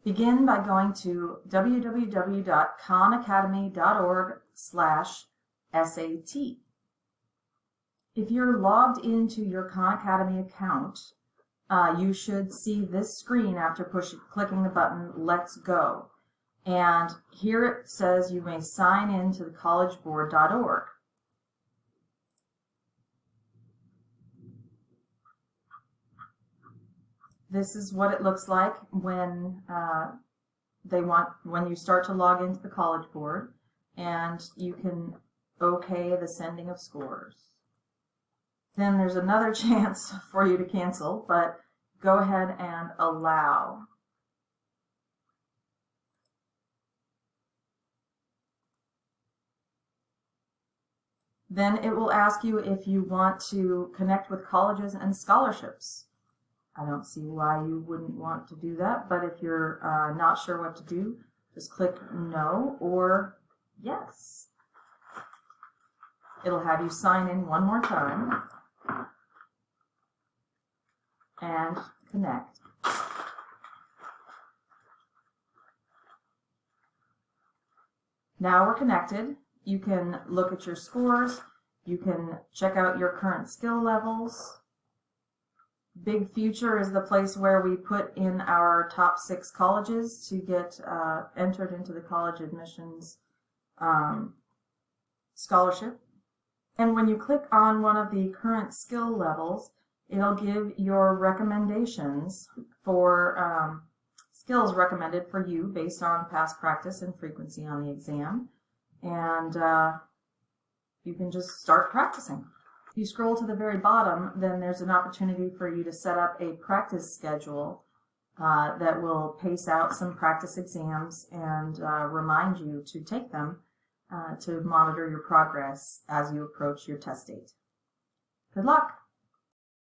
Begin by going to www.khanacademy.org/SAT. If you're logged into your Khan Academy account, you should see this screen after clicking the button Let's Go. And here it says you may sign in to the collegeboard.org. This is what it looks like when when you start to log into the College Board, and you can OK the sending of scores. Then there's another chance for you to cancel, but go ahead and allow. Then it will ask you if you want to connect with colleges and scholarships. I don't see why you wouldn't want to do that, but if you're not sure what to do, just click no or yes. It'll have you sign in one more time and connect. Now we're connected. You can look at your scores. You can check out your current skill levels. Big Future is the place where we put in our top 6 colleges to get entered into the college admissions scholarship. And when you click on one of the current skill levels, it'll give your recommendations for skills recommended for you based on past practice and frequency on the exam. And you can just start practicing. If you scroll to the very bottom, then there's an opportunity for you to set up a practice schedule that will pace out some practice exams and remind you to take them to monitor your progress as you approach your test date. Good luck!